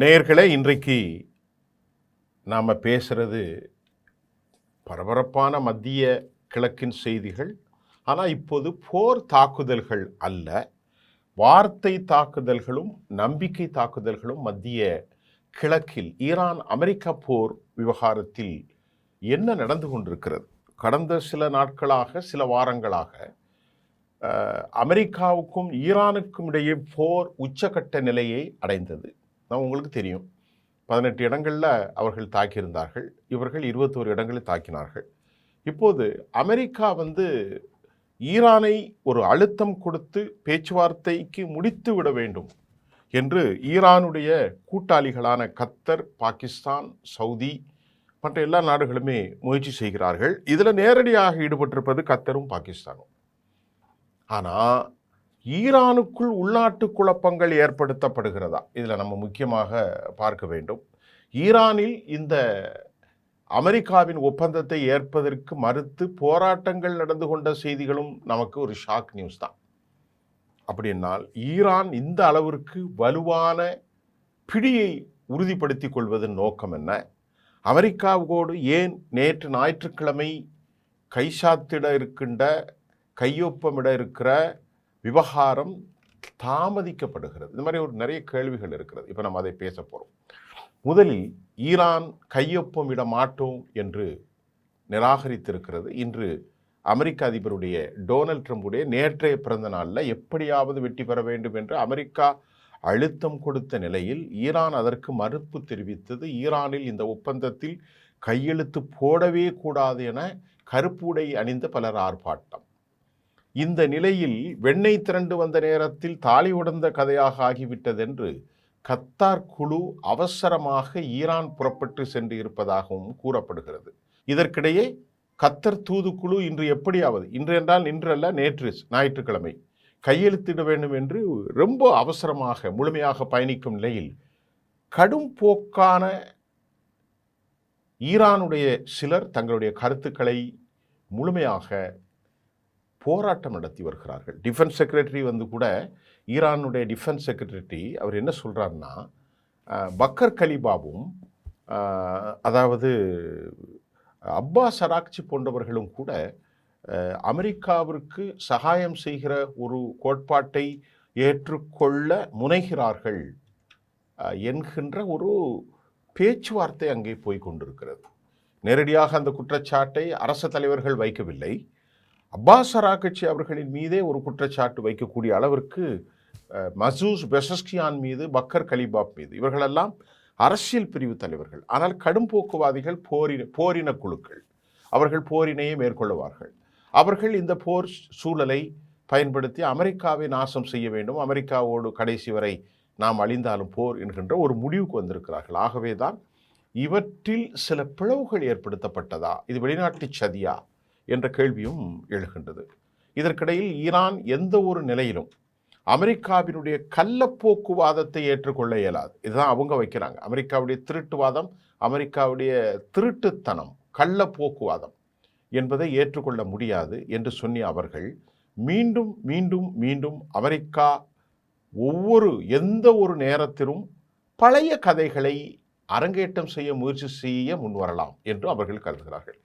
நேயர்களே, இன்றைக்கு நாம் பேசுகிறது பரபரப்பான மத்திய கிழக்கின் செய்திகள். ஆனால் இப்போது போர் தாக்குதல்கள் அல்ல, வார்த்தை தாக்குதல்களும் நம்பிக்கை தாக்குதல்களும் மத்திய கிழக்கில் ஈரான் அமெரிக்கா போர் விவகாரத்தில் என்ன நடந்து கொண்டிருக்கிறது. கடந்த சில நாட்களாக, சில வாரங்களாக அமெரிக்காவுக்கும் ஈரானுக்கும் இடையே போர் உச்சக்கட்ட நிலையை அடைந்தது. உங்களுக்கு தெரியும், 18 இடங்களில் அவர்கள் தாக்கியிருந்தார்கள். இவர்கள் 21 இடங்களில் தாக்கினார்கள். இப்போது அமெரிக்கா ஈரானை ஒரு அழுத்தம் கொடுத்து பேச்சுவார்த்தைக்கு முடித்து விட வேண்டும் என்று ஈரானுடைய கூட்டாளிகளான கத்தர், பாகிஸ்தான், சவுதி மற்ற எல்லா நாடுகளுமே முயற்சி செய்கிறார்கள். இதில் நேரடியாக ஈடுபட்டிருப்பது கத்தரும் பாகிஸ்தானும். ஆனால் ஈரானுக்குள் உள்நாட்டு குழப்பங்கள் ஏற்படுத்தப்படுகிறதா, இதில் நம்ம முக்கியமாக பார்க்க வேண்டும். ஈரானில் இந்த அமெரிக்காவின் ஒப்பந்தத்தை ஏற்பதற்கு மறுத்து போராட்டங்கள் நடந்து கொண்ட செய்திகளும் நமக்கு ஒரு ஷாக் நியூஸ் தான். அப்படின்னால் ஈரான் இந்த அளவிற்கு வலுவான பிடியை உறுதிப்படுத்தி கொள்வதன் நோக்கம் என்ன? அமெரிக்காவோடு ஏன் நேற்று ஞாயிற்றுக்கிழமை கையொப்பமிட இருக்கிற விவகாரம் தாமதிக்கப்படுகிறது? இந்த மாதிரி நிறைய கேள்விகள் இருக்கிறது. இப்போ நம்ம அதை பேச போகிறோம். முதலில் ஈரான் கையொப்பமிட மாட்டோம் என்று நிராகரித்திருக்கிறது. இன்று அமெரிக்க அதிபருடைய டொனால்ட் ட்ரம்புடைய நேற்றைய பிறந்த நாளில் எப்படியாவது வெற்றி பெற வேண்டும் என்று அமெரிக்கா அழுத்தம் கொடுத்த நிலையில் ஈரான் அதற்கு மறுப்பு தெரிவித்தது. ஈரானில் இந்த ஒப்பந்தத்தில் கையெழுத்து போடவே கூடாது என கருப்பு உடை அணிந்த பலர் ஆர்ப்பாட்டம். இந்த நிலையில் வெண்ணெய் திரண்டு வந்த நேரத்தில் தாலி உடைந்த கதையாக ஆகிவிட்டதென்று கத்தார் குழு அவசரமாக ஈரான் புறப்பட்டு சென்று இருப்பதாகவும் கூறப்படுகிறது. இதற்கிடையே கத்தர் தூதுக்குழு இன்று எப்படியாவது, இன்று என்றால் இன்றல்ல, நேற்று ஞாயிற்றுக்கிழமை கையெழுத்திட வேண்டும் என்று ரொம்ப அவசரமாக முழுமையாக பயணிக்கும் நிலையில் கடும் போக்கான ஈரானுடைய சிலர் தங்களுடைய கருத்துக்களை முழுமையாக போராட்டம் நடத்தி வருகிறார்கள். டிஃபென்ஸ் செக்ரட்டரி கூட ஈரானுடைய டிஃபென்ஸ் செக்ரட்டரி அவர் என்ன சொல்கிறாருன்னா, பக்கர் கலிபாவும் அதாவது அப்பாஸ் அராக்சி போன்றவர்களும் கூட அமெரிக்காவிற்கு சகாயம் செய்கிற ஒரு கோட்பாட்டை ஏற்றுக்கொள்ள முனைகிறார்கள் என்கின்ற ஒரு பேச்சுவார்த்தை அங்கே போய் கொண்டிருக்கிறது. நேரடியாக அந்த குற்றச்சாட்டை அரசு தலைவர்கள் வைக்கவில்லை. அப்பாஸ் அராக்சி அவர்களின் மீதே ஒரு குற்றச்சாட்டு வைக்கக்கூடிய அளவிற்கு மசூஸ் பெசஸ்கியான் மீது, பக்கர் கலிபாப் மீது, இவர்களெல்லாம் அரசியல் பிரிவு தலைவர்கள். ஆனால் கடும் போக்குவாதிகள், போரின குழுக்கள். அவர்கள் போரினையே மேற்கொள்ளுவார்கள். அவர்கள் இந்த போர் சூழலை பயன்படுத்தி அமெரிக்காவை நாசம் செய்ய வேண்டும், அமெரிக்காவோடு கடைசி வரை நாம் அழிந்தாலும் போர் என்கின்ற ஒரு முடிவுக்கு வந்திருக்கிறார்கள். ஆகவே தான் இவற்றில் சில பிளவுகள் ஏற்படுத்தப்பட்டதா, இது வெளிநாட்டு சதியா என்ற கேள்வியும் எழுகின்றது. இதற்கிடையில் ஈரான் எந்த ஒரு நிலையிலும் அமெரிக்காவினுடைய கள்ளப்போக்குவாதத்தை ஏற்றுக்கொள்ள இயலாது. இதுதான் அவங்க வைக்கிறாங்க. அமெரிக்காவுடைய திருட்டுவாதம், அமெரிக்காவுடைய திருட்டுத்தனம், கள்ளப்போக்குவாதம் என்பதை ஏற்றுக்கொள்ள முடியாது என்று சொன்னிய அவர்கள் மீண்டும் மீண்டும் மீண்டும் அமெரிக்கா எந்த ஒரு நேரத்திலும் பழைய கதைகளை அரங்கேற்றம் செய்ய முயற்சி செய்ய முன்வரலாம் என்று அவர்கள் கருதுகிறார்கள்.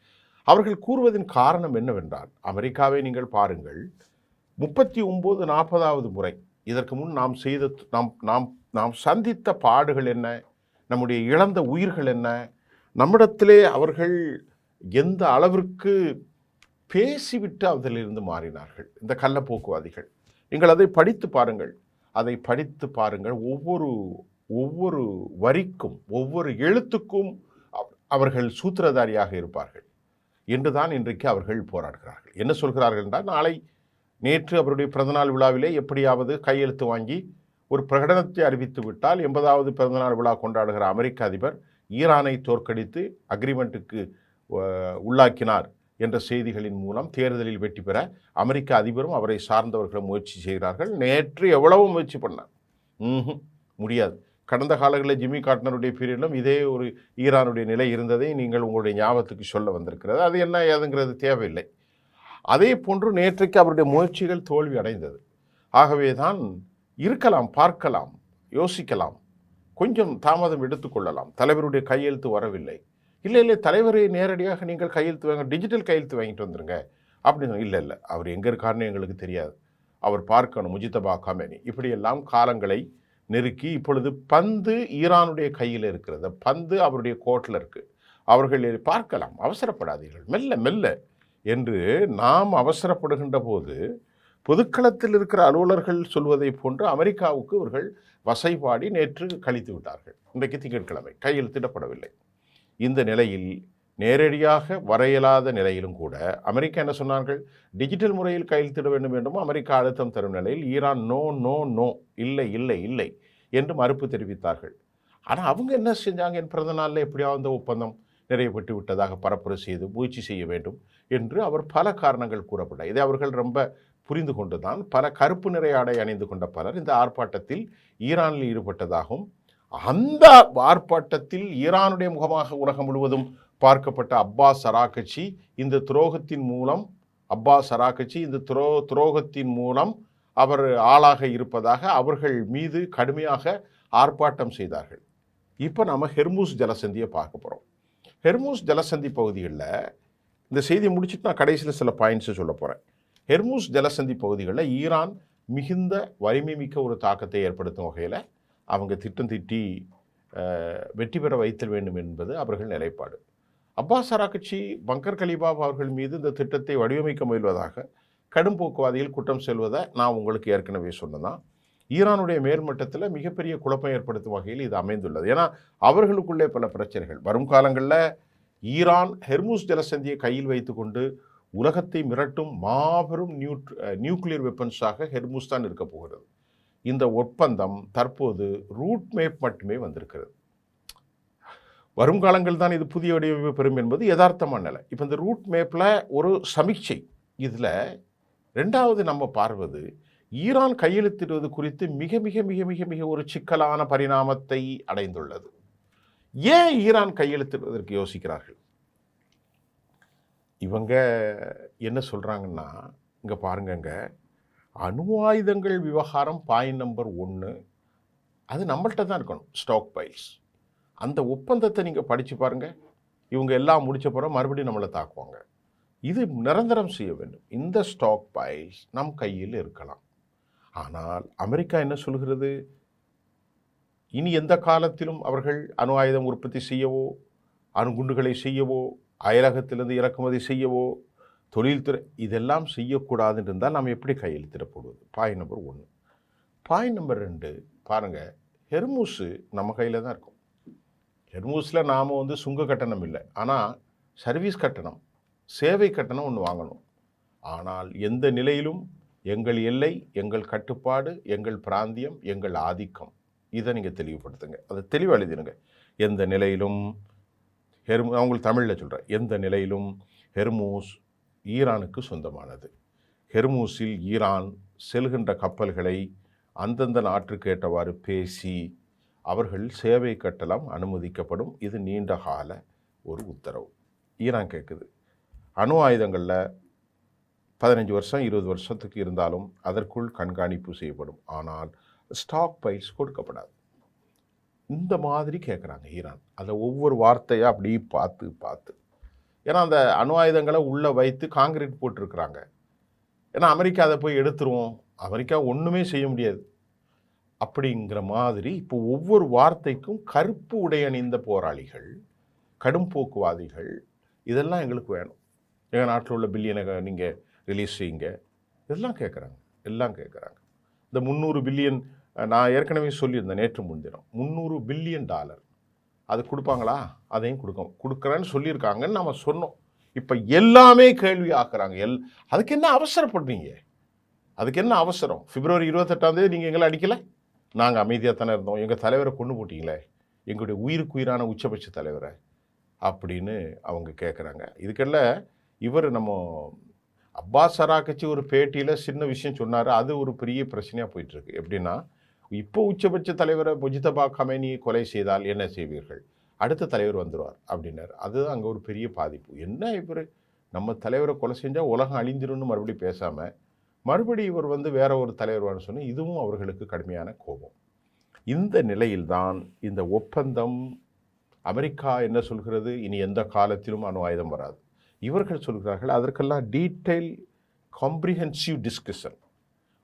அவர்கள் கூறுவதின் காரணம் என்னவென்றால், அமெரிக்காவை நீங்கள் பாருங்கள், 39-40வது முறை இதற்கு முன் நாம் சந்தித்த பாடுகள் என்ன, நம்முடைய இழந்த உயிர்கள் என்ன, நம்மிடத்திலே அவர்கள் எந்த அளவிற்கு பேசிவிட்டு அதிலிருந்து மாறினார்கள் இந்த கள்ளப்போக்குவாதிகள். நீங்கள் அதை படித்து பாருங்கள். ஒவ்வொரு வரிக்கும், ஒவ்வொரு எழுத்துக்கும் அவர்கள் சூத்திரதாரியாக இருப்பார்கள் என்றுதான் இன்றைக்கு அவர்கள் போராடுகிறார்கள். என்ன சொல்கிறார்கள் என்றால், நேற்று அவருடைய பிறந்தநாள் விழாவிலே எப்படியாவது கையெழுத்து வாங்கி ஒரு பிரகடனத்தை அறிவித்து விட்டால் 80வது பிறந்தநாள் விழா கொண்டாடுகிற அமெரிக்க அதிபர் ஈரானை தோற்கடித்து அக்ரிமெண்ட்டுக்கு உள்ளாக்கினார் என்ற செய்திகளின் மூலம் தேர்தலில் வெற்றி பெற அமெரிக்க அதிபரும் அவரை சார்ந்தவர்களும் முயற்சி செய்கிறார்கள். நேற்று எவ்வளவு முயற்சி பண்ணார், முடியாது. கடந்த காலங்களில் ஜிம்மி கார்ட்டனருடைய பீரியடிலும் இதே ஒரு ஈரானுடைய நிலை இருந்ததை நீங்கள் உங்களுடைய ஞாபகத்துக்கு சொல்ல வந்திருக்கிறது. அது என்ன ஏதுங்கிறது தேவையில்லை. அதே போன்று நேற்றைக்கு அவருடைய முயற்சிகள் தோல்வி அடைந்தது. ஆகவே தான் இருக்கலாம், பார்க்கலாம், யோசிக்கலாம், கொஞ்சம் தாமதம் எடுத்துக்கொள்ளலாம், தலைவருடைய கையெழுத்து வரவில்லை. இல்லை இல்லை தலைவரை நேரடியாக நீங்கள் கையெழுத்து வாங்க, டிஜிட்டல் கையெழுத்து வாங்கிட்டு வந்துருங்க அப்படின்னு. இல்லை இல்லை அவர் எங்கே இருக்காருன்னு எங்களுக்கு தெரியாது, அவர் பார்க்கணும் முஜித்தபா கமேனி. இப்படியெல்லாம் காலங்களை நெருக்கி இப்பொழுது பந்து ஈரானுடைய கையில் இருக்கிறது, பந்து அவருடைய கோட்டில் இருக்குது. அவர்கள் பார்க்கலாம், அவசரப்படாதீர்கள், மெல்ல மெல்ல என்று. நாம் அவசரப்படுகின்ற போது பொதுக்களத்தில் இருக்கிற அலுவலர்கள் சொல்வதை போன்று அமெரிக்காவுக்கு இவர்கள் வசைபாடி நேற்று கழித்து விட்டார்கள். இன்றைக்கு திங்கட்கிழமை கையெழுத்திடப்படவில்லை. இந்த நிலையில் நேரடியாக வர இயலாத நிலையிலும் கூட அமெரிக்கா என்ன சொன்னார்கள், டிஜிட்டல் முறையில் கையெழுத்திட வேண்டும் என்றும் அமெரிக்கா அழுத்தம் தரும் நிலையில் ஈரான் நோ நோ நோ, இல்லை இல்லை இல்லை என்று மறுப்பு தெரிவித்தார்கள். ஆனால் அவங்க என்ன செஞ்சாங்க, என் பிறந்த நாளில் எப்படியாவது அந்த ஒப்பந்தம் நிறைவேற்றி விட்டதாக பரப்புரை செய்து முயற்சி செய்ய வேண்டும் என்று அவர் பல காரணங்கள் கூறப்பட்டார். இதை அவர்கள் ரொம்ப புரிந்து கொண்டுதான் பல கருப்பு நிறை ஆடை அணிந்து கொண்ட பலர் இந்த ஆர்ப்பாட்டத்தில் ஈரானில் ஈடுபட்டதாகவும், அந்த ஆர்ப்பாட்டத்தில் ஈரானுடைய முகமாக உலகம் முழுவதும் பார்க்கப்பட்ட அப்பாஸ் அராகச்சி இந்த துரோகத்தின் மூலம் துரோகத்தின் மூலம் அவர் ஆளாக இருப்பதாக அவர்கள் மீது கடுமையாக ஆர்ப்பாட்டம் செய்தார்கள். இப்போ நம்ம ஹெர்மூஸ் ஜலசந்தியை பார்க்க போகிறோம். ஹெர்மூஸ் ஜலசந்தி பகுதிகளில் இந்த செய்தியை முடிச்சுட்டு நான் கடைசியில் சில பாயிண்ட்ஸை சொல்ல போகிறேன். ஹெர்மூஸ் ஜலசந்தி பகுதிகளில் ஈரான் மிகுந்த வலிமை மிக்க ஒரு தாக்கத்தை ஏற்படுத்தும் வகையில் அவங்க திட்டம் தீட்டி வெற்றி பெற வைத்தல் வேண்டும் என்பது அவர்கள் நிலைப்பாடு. அப்பாஸ் அராகச்சி பங்கர் கலிபாப் அவர்கள் மீது இந்த திட்டத்தை வடிவமைக்க முயல்வதாக கடும் போக்குவாதியில் குற்றம் செல்வதை நான் உங்களுக்கு ஏற்கனவே சொன்னதான். ஈரானுடைய மேல்மட்டத்தில் மிகப்பெரிய குழப்பம் ஏற்படுத்தும் வகையில் இது அமைந்துள்ளது. ஏன்னா அவர்களுக்குள்ளே பல பிரச்சனைகள் வரும் காலங்களில் ஈரான் ஹெர்மூஸ் ஜலசந்தியை கையில் வைத்து கொண்டு உலகத்தை மிரட்டும் மாபெரும் நியூக்ளியர் வெப்பன்ஸாக ஹெர்மூஸ் தான் இருக்க போகிறது. இந்த ஒப்பந்தம் தற்போது ரூட் மேப் மட்டுமே வந்திருக்கிறது. வரும் காலங்கள் தான் இது புதிய வடிவமைப்பு பெறும் என்பது யதார்த்தமான நிலை. இப்போ இந்த ரூட் மேப்பில் ஒரு சமீட்சை. இதில் ரெண்டாவது நம்ம பார்வது ஈரான் கையெழுத்திடுவது குறித்து மிக மிக மிக மிக மிக ஒரு சிக்கலான பரிணாமத்தை அடைந்துள்ளது. ஏன் ஈரான் கையெழுத்திடுவதற்கு யோசிக்கிறார்கள்? இவங்க என்ன சொல்கிறாங்கன்னா, இங்கே பாருங்கங்க, அணு ஆயுதங்கள் விவகாரம் பாயிண்ட் நம்பர் 1 அது நம்மள்கிட்ட தான் இருக்கணும், ஸ்டாக் பைல்ஸ். அந்த ஒப்பந்தத்தை நீங்கள் படித்து பாருங்கள். இவங்க எல்லாம் முடித்த பிறகு மறுபடியும் நம்மளை தாக்குவாங்க. இது நிரந்தரம் செய்ய வேண்டும். இந்த ஸ்டாக் பைல்ஸ் நம் கையில் இருக்கலாம். ஆனால் அமெரிக்கா என்ன சொல்கிறது, இனி எந்த காலத்திலும் அவர்கள் அணு ஆயுதம் உற்பத்தி செய்யவோ, அணுகுண்டுகளை செய்யவோ, அயலகத்திலிருந்து இறக்குமதி செய்யவோ, தொழில்துறை இதெல்லாம் செய்யக்கூடாது இருந்தால் நாம் எப்படி கையெழுத்திட போடுவது? Point number 1. பாயிண்ட் நம்பர் 2 பாருங்கள், ஹெர்மூஸு நம்ம கையில் தான் இருக்கும். ஹெர்மூஸில் நாம் சுங்க கட்டணம் இல்லை, ஆனால் சர்வீஸ் கட்டணம், சேவை கட்டணம் ஒன்று வாங்கணும். ஆனால் எந்த நிலையிலும் எங்கள் எல்லை, எங்கள் கட்டுப்பாடு, எங்கள் பிராந்தியம், எங்கள் ஆதிக்கம், இதை நீங்கள் தெளிவுபடுத்துங்க. அதை தெளிவாக எழுதிடுங்க. எந்த நிலையிலும் அவங்களுக்கு தமிழில் சொல்கிறேன், எந்த நிலையிலும் ஹெர்மூஸ் ஈரானுக்கு சொந்தமானது. ஹெர்மூஸில் ஈரான் செல்கின்ற கப்பல்களை அந்தந்த நாட்டுக்கு ஏற்றவாறு பேசி அவர்கள் சேவை கட்டணம் அனுமதிக்கப்படும். இது நீண்ட கால ஒரு உத்தரவு. ஈரான் கேட்குது, அணு ஆயுதங்களில் 15 வருஷம் 20 வருஷத்துக்கு இருந்தாலும் அதற்குள் கண்காணிப்பு செய்யப்படும், ஆனால் ஸ்டாக் பைல்ஸ் கொடுக்கப்படாது. இந்த மாதிரி கேட்குறாங்க ஈரான். அதை ஒவ்வொரு வார்த்தையாக அப்படி பார்த்து ஏன்னா அந்த அணு ஆயுதங்களை உள்ளே வைத்து காங்கிரீட் போட்டிருக்கிறாங்க. ஏன்னா அமெரிக்கா அதை போய் எடுத்துருவோம், அமெரிக்கா ஒன்றுமே செய்ய முடியாது அப்படிங்கிற மாதிரி. இப்போ ஒவ்வொரு வார்த்தைக்கும் கருப்பு உடை அணிந்த போராளிகள், கடும் போக்குவாதிகள், இதெல்லாம் எங்களுக்கு வேணும், எங்கள் நாட்டில் உள்ள பில்லியனை நீங்கள் ரிலீஸ் செய்யுங்க, இதெல்லாம் கேட்குறாங்க. இந்த 300 பில்லியன் நான் ஏற்கனவே சொல்லியிருந்தேன் நேற்று முன்தினம், $300 பில்லியன் அது கொடுப்பாங்களா? அதையும் கொடுக்குறேன்னு சொல்லியிருக்காங்கன்னு நம்ம சொன்னோம். இப்போ எல்லாமே கேள்வி ஆக்குறாங்க. அதுக்கு என்ன அவசரப்படுறீங்க? அதுக்கு என்ன அவசரம்? பிப்ரவரி 28 நீங்கள் எங்களை அடிக்கலை, நாங்கள் அமைதியாக தானே இருந்தோம், எங்கள் தலைவரை கொண்டு போட்டிங்களே, எங்களுடைய உயிருக்குயிரான உச்சபட்ச தலைவரை அப்படின்னு அவங்க கேட்குறாங்க. இதுக்கெல்லாம் இவர் நம்ம அப்பாஸ் அராகச்சி ஒரு பேட்டியில் சின்ன விஷயம் சொன்னார், அது ஒரு பெரிய பிரச்சனையாக போயிட்டுருக்கு. எப்படின்னா, இப்போ உச்சபட்ச தலைவரை முஜித்தபா கமேனியை கொலை செய்தால் என்ன செய்வீர்கள், அடுத்த தலைவர் வந்துடுவார் அப்படின்னார். அதுதான் அங்கே ஒரு பெரிய பாதிப்பு. என்ன இவர் நம்ம தலைவரை கொலை செஞ்சால் உலகம் அழிஞ்சிரும்னு மறுபடியும் பேசாமல் மறுபடியும் இவர் வேற ஒரு தலைவர் சொன்னால் இதுவும் அவர்களுக்கு கடுமையான கோபம். இந்த நிலையில்தான் இந்த ஒப்பந்தம் அமெரிக்கா என்ன சொல்கிறது, இனி எந்த காலத்திலும் அணு ஆயுதம் வராது. இவர்கள் சொல்கிறார்கள் அதற்கெல்லாம் டீட்டெயில் காம்ப்ரிஹென்சிவ் டிஸ்கஷன்,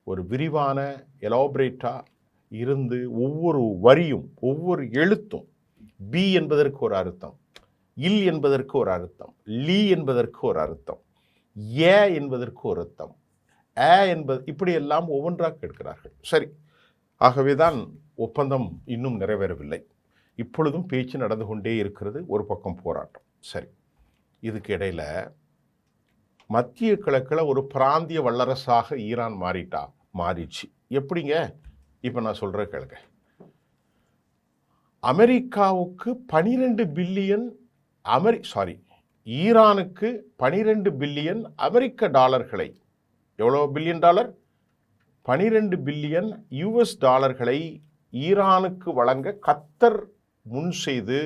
ஒரு விரிவான எலாபரேட்டாக இருந்து ஒவ்வொரு வரியும் ஒவ்வொரு எழுத்தும் பி என்பதற்கு ஒரு அர்த்தம், இல் என்பதற்கு ஒரு அர்த்தம், லீ என்பதற்கு ஒரு அர்த்தம், ஏ என்பதற்கு ஒரு அர்த்தம், என்பது இப்படியெல்லாம் ஒவ்வொன்றாக கேட்கிறார்கள். சரி, ஆகவேதான் ஒப்பந்தம் இன்னும் நிறைவேறவில்லை. இப்பொழுதும் பேச்சு நடந்து கொண்டே இருக்கிறது. ஒரு பக்கம் போராட்டம். சரி, இதுக்கு இடையில் மத்திய கிழக்கில் ஒரு பிராந்திய வல்லரசாக ஈரான் மாறிடுச்சு. எப்படிங்க? இப்போ நான் சொல்கிறேன் கேளுங்க. அமெரிக்காவுக்கு 12 பில்லியன் ஈரானுக்கு 12 பில்லியன் அமெரிக்க டாலர்களை, எவ்வளோ பில்லியன் டாலர்? 12 பில்லியன் யுஎஸ் டாலர்களை ஈரானுக்கு வழங்க கத்தர் முன் செய்து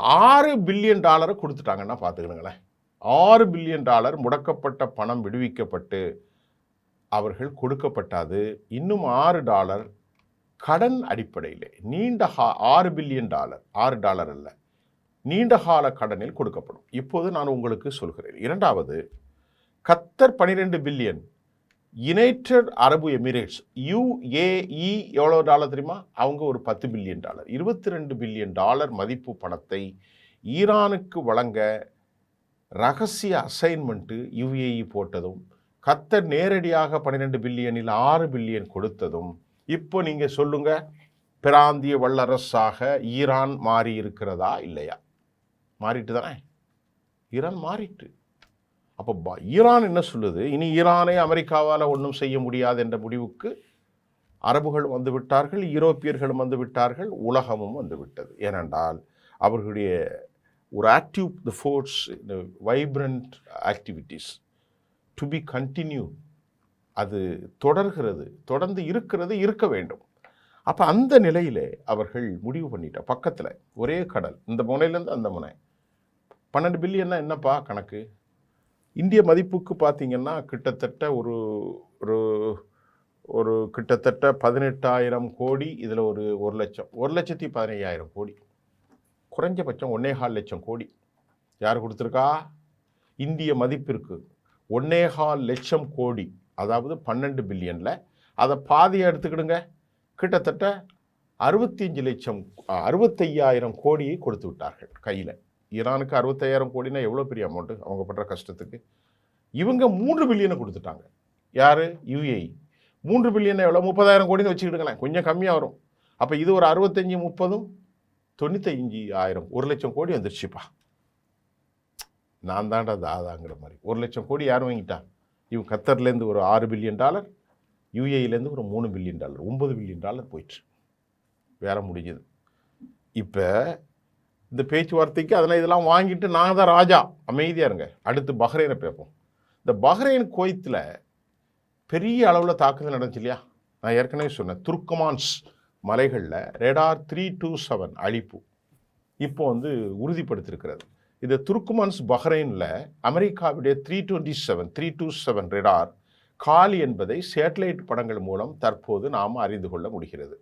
6 பில்லியன் டாலரை கொடுத்துட்டாங்கன்னா பார்த்துக்கணுங்களேன். 6 பில்லியன் டாலர் முடக்கப்பட்ட பணம் விடுவிக்கப்பட்டு அவர்கள் கொடுக்கப்பட்டாது. இன்னும் 6 டாலர் கடன் அடிப்படையில் நீண்ட 6 பில்லியன் டாலர், 6 டாலர் அல்ல, நீண்டகால கடனில் கொடுக்கப்படும். இப்போது நான் உங்களுக்கு சொல்கிறேன். இரண்டாவது, கத்தர் 12 பில்லியன், யுனைடெட் அரபு எமிரேட்ஸ் UAE எவ்வளோ டாலர் தெரியுமா? அவங்க ஒரு 10 பில்லியன் டாலர், 22 பில்லியன் டாலர் மதிப்பு பணத்தை ஈரானுக்கு வழங்க ரகசிய அசைன்மெண்ட்டு UAE போட்டதும், கத்தர் நேரடியாக 12 பில்லியனில் 6 பில்லியன் கொடுத்ததும், இப்போ நீங்கள் சொல்லுங்க, பிராந்திய வல்லரசாக ஈரான் மாறி இருக்கிறதா இல்லையா? மாறிட்டு தானே, ஈரான் மாறிட்டு. அப்போ ஈரான் என்ன சொல்லுது? இனி ஈரானை அமெரிக்காவால் ஒன்றும் செய்ய முடியாது என்ற முடிவுக்கு அரபுகள் வந்து விட்டார்கள், யூரோப்பியர்களும் வந்து விட்டார்கள், உலகமும் வந்து விட்டது. ஏனென்றால் அவர்களுடைய ஒரு active the force, vibrant activities to be continue, அது தொடர்கிறது, தொடர்ந்து இருக்கிறது, இருக்க வேண்டும். அப்போ அந்த நிலையிலே அவர்கள் முடிவு பண்ணிட்டார். பக்கத்தில் ஒரே கடல், இந்த முனையிலேருந்து அந்த முனை. 12 பில்லியன்னா என்னப்பா கணக்கு? இந்திய மதிப்புக்கு பார்த்தீங்கன்னா கிட்டத்தட்ட ஒரு கிட்டத்தட்ட 18,000 கோடி. இதில் ஒரு 1,15,000 கோடி, குறைஞ்சபட்சம் 1,4 லட்சம் கோடி. யார் கொடுத்துருக்கா? இந்திய மதிப்பிற்கு 1,4 லட்சம் கோடி, அதாவது 12 பில்லியனில் அதை பாதியை எடுத்துக்கிடுங்க, கிட்டத்தட்ட 65,000 கோடியை கொடுத்து விட்டார்கள் கையில். ஈரானுக்கு 65,000 கோடினா எவ்வளோ பெரிய அமௌண்ட்டு அவங்க பண்ணுற கஷ்டத்துக்கு. இவங்க 3 பில்லியனை கொடுத்துட்டாங்க. யார்? UAE. 3 பில்லியனை எவ்வளோ? 30,000 கோடின்னு வச்சுக்கிடுங்களேன், கொஞ்சம் கம்மியாக வரும். அப்போ இது ஒரு 65, 30, 95,000, 1 லட்சம் கோடி வந்துருச்சுப்பா. நான் தாண்டா தாதாங்கிற மாதிரி. 1 லட்சம் கோடி யார் வாங்கிட்டான்? இவங்க கத்தர்லேருந்து ஒரு 6 பில்லியன் டாலர், UAEலேருந்து ஒரு 3 பில்லியன் டாலர், 9 பில்லியன் டாலர் போயிட்டு வேலை முடிஞ்சது. இப்போ இந்த பேச்சுவார்த்தைக்கு அதெல்லாம் இதெல்லாம் வாங்கிட்டு நாங்கள் தான் ராஜா, அமைதியாக இருங்க. அடுத்து பஹ்ரைனை பேப்போம். இந்த பஹ்ரைன் குவைத்தில் பெரிய அளவில் தாக்குதல் நடந்துச்சு இல்லையா? நான் ஏற்கனவே சொன்னேன், துர்க்கமான்ஸ் மலைகளில் ரேடார் 327 அழிப்பு இப்போ உறுதிப்படுத்தியிருக்கிறது. இந்த துர்க்குமான்ஸ் பஹ்ரைனில் அமெரிக்காவுடைய 327 ரேடார் காலி என்பதை சேட்டலைட் படங்கள் மூலம் தற்போது நாம் அறிந்து கொள்ள முடிகிறது.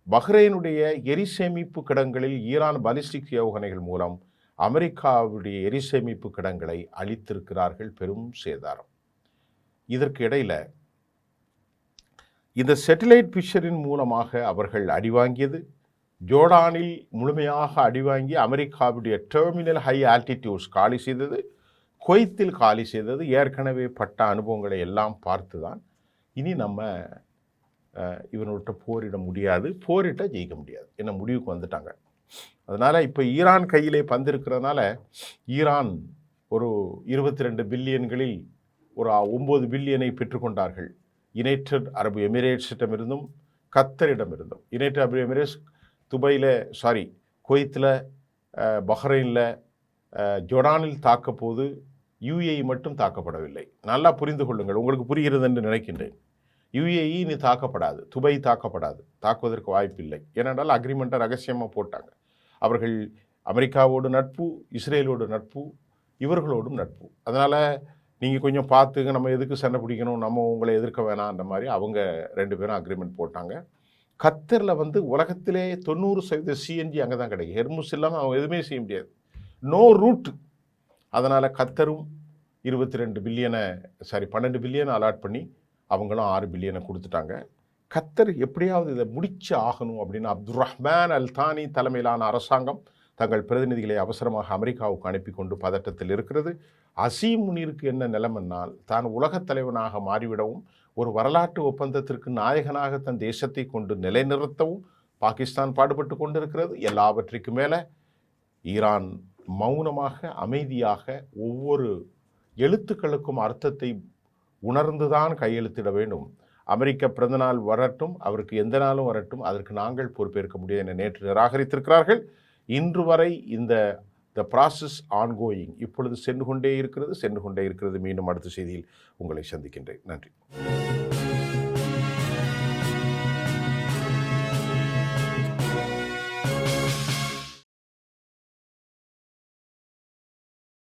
பஹ்ரைனுடைய எரிசேமிப்பு கிடங்களில் ஈரான் பாலிஸ்டிக் ஏவுகணைகள் மூலம் அமெரிக்காவுடைய எரிசேமிப்பு கிடங்களை அழித்திருக்கிறார்கள். பெரும் சேதாரம். இதற்கு இடையில் இந்த சேட்டலைட் பிக்சரின் மூலமாக அவர்கள் அடிவாங்கியது. ஜோர்டானில் முழுமையாக அடிவாங்கி அமெரிக்காவுடைய டெர்மினல் ஹை ஆல்டிடியூட்ஸ் காலி செய்தது, குவைத்தில் காலி செய்தது. ஏற்கனவே பட்ட அனுபவங்களை எல்லாம் பார்த்து தான் இனி நம்ம இவனோட போரிட முடியாது, போரிட்ட ஜெயிக்க முடியாது என்ன முடிவுக்கு வந்துட்டாங்க. அதனால் இப்போ ஈரான் கையிலே பந்து இருக்கிறதுனால ஈரான் ஒரு 22 பில்லியன்களில் ஒரு 9 பில்லியனை பெற்றுக்கொண்டார்கள். யுனைடெட் அரபு எமிரேட்ஸிடமிருந்தும் கத்தரிடமிருந்தும். யுனைடெட் அரபு எமிரேட்ஸ் குவைத்தில், பஹ்ரைனில், ஜோர்டானில் தாக்க போது UAE மட்டும் தாக்கப்படவில்லை. நல்லா புரிந்து கொள்ளுங்கள், உங்களுக்கு புரிகிறது என்று நினைக்கின்றேன். UAE இனி தாக்கப்படாது, துபை தாக்கப்படாது, தாக்குவதற்கு வாய்ப்பில்லை. ஏனென்றால் அக்ரிமெண்ட்டை ரகசியமாக போட்டாங்க. அவர்கள் அமெரிக்காவோடு நட்பு, இஸ்ரேலோடு நட்பு, இவர்களோடும் நட்பு. அதனால் நீங்கள் கொஞ்சம் பார்த்துங்க, நம்ம எதுக்கு சண்டை பிடிக்கணும், நம்ம உங்களை எதிர்க்க வேணான்ற மாதிரி அவங்க 2 பேரும் அக்ரிமெண்ட் போட்டாங்க. கத்தரில் வந்து உலகத்திலே 90% சிஎன்ஜி அங்கே தான் கிடைக்கும். ஹெர்முஸ் இல்லாமல் அவங்க எதுவுமே செய்ய முடியாது. No route. அதனால் கத்தரும் 12 பில்லியனை அலாட் பண்ணி அவங்களும் 6 பில்லியனை கொடுத்துட்டாங்க. கத்தர் எப்படியாவது இதை முடிச்சு ஆகணும் அப்படின்னு அப்துல் ரஹ்மான் அல் தானி தலைமையிலான அரசாங்கம் தங்கள் பிரதிநிதிகளை அவசரமாக அமெரிக்காவுக்கு அனுப்பி கொண்டு பதட்டத்தில் இருக்கிறது. அசீம் முனீருக்கு என்ன நிலைமென்னால், தான் உலகத் தலைவனாக மாறிவிடவும் ஒரு வரலாற்று ஒப்பந்தத்திற்கு நாயகனாக தன் தேசத்தை கொண்டு நிலைநிறுத்தவும் பாகிஸ்தான் பாடுபட்டு கொண்டிருக்கிறது. எல்லாவற்றிற்கு மேலே ஈரான் மௌனமாக அமைதியாக ஒவ்வொரு எழுத்துக்களுக்கும் அர்த்தத்தை உணர்ந்துதான் கையெழுத்திட வேண்டும். அமெரிக்க பிறந்த நாள் வரட்டும், அவருக்கு எந்த நாளும் வரட்டும், அதற்கு நாங்கள் பொறுப்பேற்க முடியாது என நேற்று நிராகரித்திருக்கிறார்கள். இன்று வரை இந்த ப்ராசஸ் ஆன்கோயிங், இப்பொழுது சென்று கொண்டே இருக்கிறது. மீண்டும் அடுத்த செய்தியில் உங்களை சந்திக்கின்றேன். நன்றி.